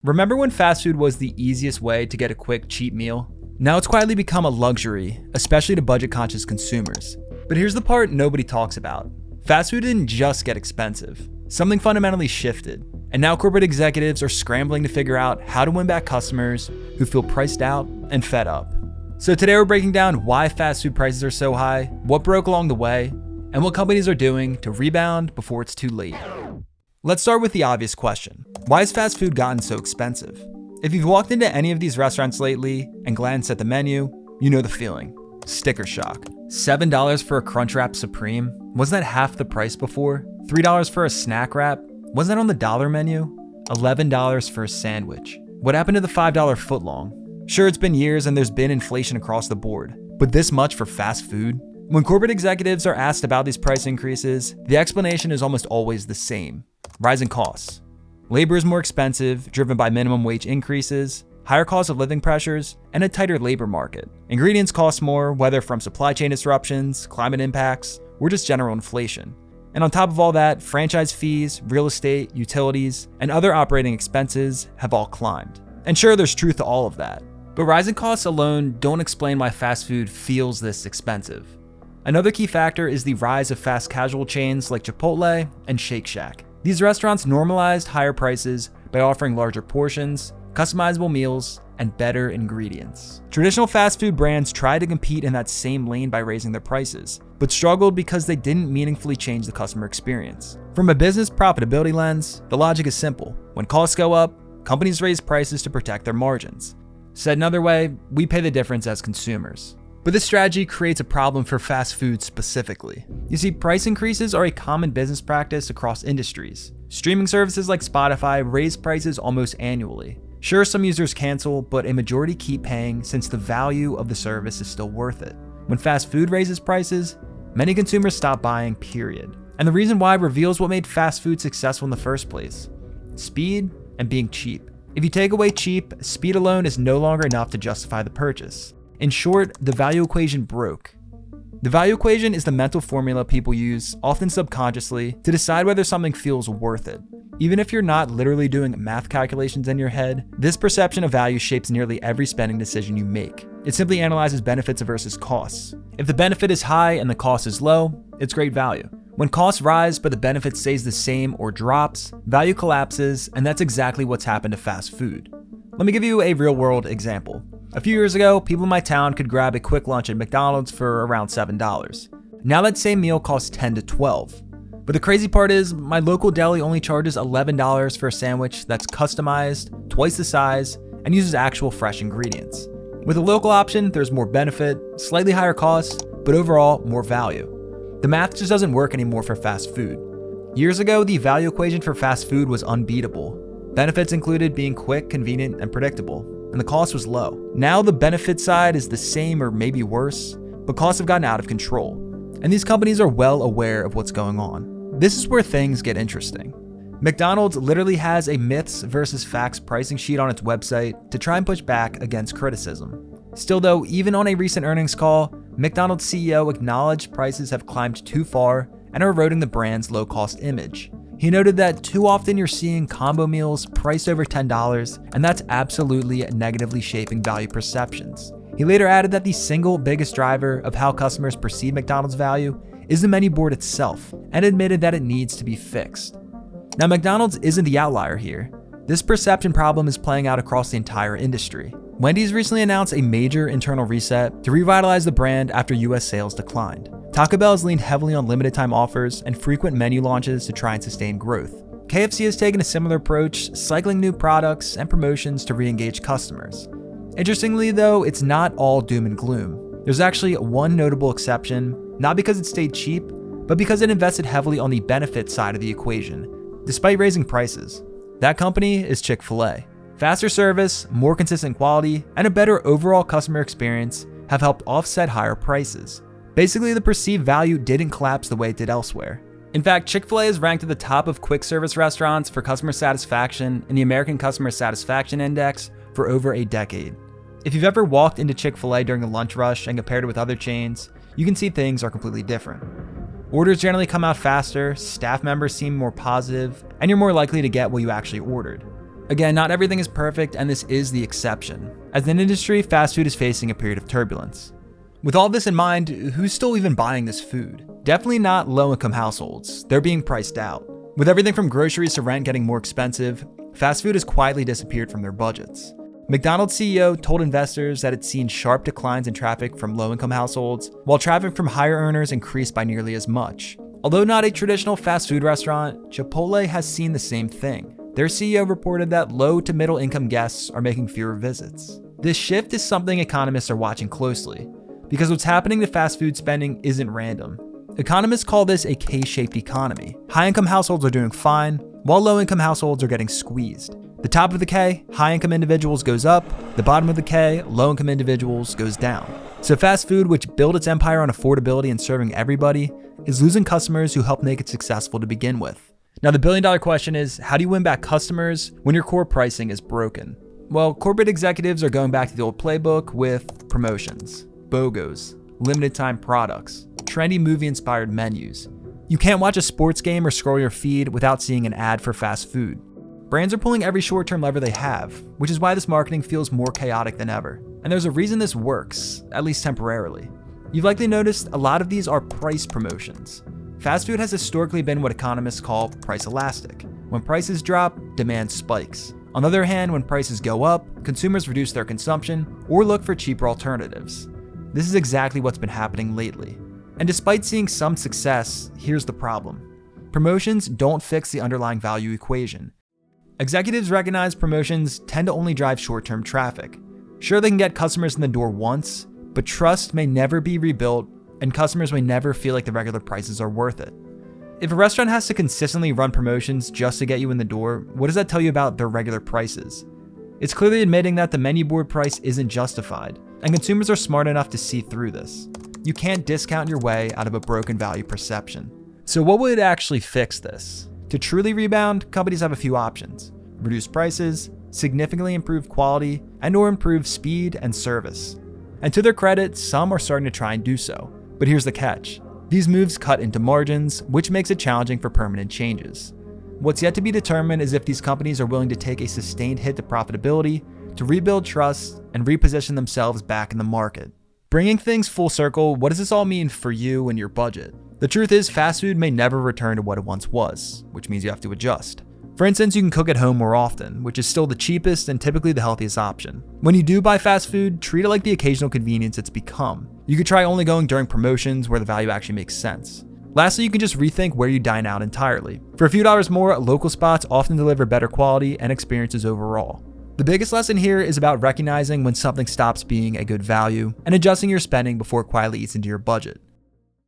Remember when fast food was the easiest way to get a quick, cheap meal? Now it's quietly become a luxury, especially to budget-conscious consumers. But here's the part nobody talks about. Fast food didn't just get expensive. Something fundamentally shifted, and now corporate executives are scrambling to figure out how to win back customers who feel priced out and fed up. So today we're breaking down why fast food prices are so high, what broke along the way, and what companies are doing to rebound before it's too late. Let's start with the obvious question. Why has fast food gotten so expensive? If you've walked into any of these restaurants lately and glanced at the menu, you know the feeling. Sticker shock. $7 for a Crunchwrap Supreme? Wasn't that half the price before? $3 for a snack wrap? Wasn't that on the dollar menu? $11 for a sandwich. What happened to the $5 footlong? Sure, it's been years and there's been inflation across the board, but this much for fast food? When corporate executives are asked about these price increases, the explanation is almost always the same. Rising costs. Labor is more expensive, driven by minimum wage increases, higher cost of living pressures, and a tighter labor market. Ingredients cost more, whether from supply chain disruptions, climate impacts, or just general inflation. And on top of all that, franchise fees, real estate, utilities, and other operating expenses have all climbed. And sure, there's truth to all of that. But rising costs alone don't explain why fast food feels this expensive. Another key factor is the rise of fast casual chains like Chick-fil-A and Shake Shack. These restaurants normalized higher prices by offering larger portions, customizable meals, and better ingredients. Traditional fast food brands tried to compete in that same lane by raising their prices, but struggled because they didn't meaningfully change the customer experience. From a business profitability lens, the logic is simple. When costs go up, companies raise prices to protect their margins. Said another way, we pay the difference as consumers. But this strategy creates a problem for fast food specifically. You see, price increases are a common business practice across industries. Streaming services like Spotify raise prices almost annually. Sure, some users cancel, but a majority keep paying since the value of the service is still worth it. When fast food raises prices, many consumers stop buying, period. And the reason why reveals what made fast food successful in the first place: speed and being cheap. If you take away cheap, speed alone is no longer enough to justify the purchase. In short, the value equation broke. The value equation is the mental formula people use, often subconsciously, to decide whether something feels worth it. Even if you're not literally doing math calculations in your head, this perception of value shapes nearly every spending decision you make. It simply analyzes benefits versus costs. If the benefit is high and the cost is low, it's great value. When costs rise but the benefit stays the same or drops, value collapses, and that's exactly what's happened to fast food. Let me give you a real-world example. A few years ago, people in my town could grab a quick lunch at McDonald's for around $7. Now that same meal costs $10 to $12. But the crazy part is, my local deli only charges $11 for a sandwich that's customized, twice the size, and uses actual fresh ingredients. With a local option, there's more benefit, slightly higher costs, but overall, more value. The math just doesn't work anymore for fast food. Years ago, the value equation for fast food was unbeatable. Benefits included being quick, convenient, and predictable, and the cost was low. Now the benefit side is the same or maybe worse, but costs have gotten out of control. And these companies are well aware of what's going on. This is where things get interesting. McDonald's literally has a myths versus facts pricing sheet on its website to try and push back against criticism. Still though, even on a recent earnings call, McDonald's CEO acknowledged prices have climbed too far and are eroding the brand's low-cost image. He noted that too often you're seeing combo meals priced over $10, and that's absolutely negatively shaping value perceptions. He later added that the single biggest driver of how customers perceive McDonald's value is the menu board itself, and admitted that it needs to be fixed. Now, McDonald's isn't the outlier here. This perception problem is playing out across the entire industry. Wendy's recently announced a major internal reset to revitalize the brand after US sales declined. Taco Bell has leaned heavily on limited time offers and frequent menu launches to try and sustain growth. KFC has taken a similar approach, cycling new products and promotions to re-engage customers. Interestingly though, it's not all doom and gloom. There's actually one notable exception, not because it stayed cheap, but because it invested heavily on the benefit side of the equation, despite raising prices. That company is Chick-fil-A. Faster service, more consistent quality, and a better overall customer experience have helped offset higher prices. Basically, the perceived value didn't collapse the way it did elsewhere. In fact, Chick-fil-A is ranked at the top of quick service restaurants for customer satisfaction in the American Customer Satisfaction Index for over a decade. If you've ever walked into Chick-fil-A during the lunch rush and compared it with other chains, you can see things are completely different. Orders generally come out faster, staff members seem more positive, and you're more likely to get what you actually ordered. Again, not everything is perfect, and this is the exception. As an industry, fast food is facing a period of turbulence. With all this in mind, who's still even buying this food? Definitely not low-income households. They're being priced out. With everything from groceries to rent getting more expensive, fast food has quietly disappeared from their budgets. McDonald's CEO told investors that it's seen sharp declines in traffic from low-income households, while traffic from higher earners increased by nearly as much. Although not a traditional fast food restaurant, Chick-fil-A has seen the same thing. Their CEO reported that low to middle income guests are making fewer visits. This shift is something economists are watching closely, because what's happening to fast food spending isn't random. Economists call this a K-shaped economy. High-income households are doing fine, while low-income households are getting squeezed. The top of the K, high-income individuals, goes up. The bottom of the K, low-income individuals, goes down. So fast food, which built its empire on affordability and serving everybody, is losing customers who helped make it successful to begin with. Now, the billion-dollar question is, how do you win back customers when your core pricing is broken? Well, corporate executives are going back to the old playbook with promotions, BOGOs, limited-time products, trendy movie-inspired menus. You can't watch a sports game or scroll your feed without seeing an ad for fast food. Brands are pulling every short-term lever they have, which is why this marketing feels more chaotic than ever. And there's a reason this works, at least temporarily. You've likely noticed a lot of these are price promotions. Fast food has historically been what economists call price elastic. When prices drop, demand spikes. On the other hand, when prices go up, consumers reduce their consumption or look for cheaper alternatives. This is exactly what's been happening lately. And despite seeing some success, here's the problem. Promotions don't fix the underlying value equation. Executives recognize promotions tend to only drive short-term traffic. Sure, they can get customers in the door once, but trust may never be rebuilt, and customers may never feel like the regular prices are worth it. If a restaurant has to consistently run promotions just to get you in the door, what does that tell you about their regular prices? It's clearly admitting that the menu board price isn't justified, and consumers are smart enough to see through this. You can't discount your way out of a broken value perception. So what would actually fix this? To truly rebound, companies have a few options: reduce prices, significantly improve quality, and/or improve speed and service. And to their credit, some are starting to try and do so. But here's the catch. These moves cut into margins, which makes it challenging for permanent changes. What's yet to be determined is if these companies are willing to take a sustained hit to profitability to rebuild trust and reposition themselves back in the market. Bringing things full circle, what does this all mean for you and your budget? The truth is, fast food may never return to what it once was, which means you have to adjust. For instance, you can cook at home more often, which is still the cheapest and typically the healthiest option. When you do buy fast food, treat it like the occasional convenience it's become. You could try only going during promotions where the value actually makes sense. Lastly, you can just rethink where you dine out entirely. For a few dollars more, local spots often deliver better quality and experiences overall. The biggest lesson here is about recognizing when something stops being a good value and adjusting your spending before it quietly eats into your budget.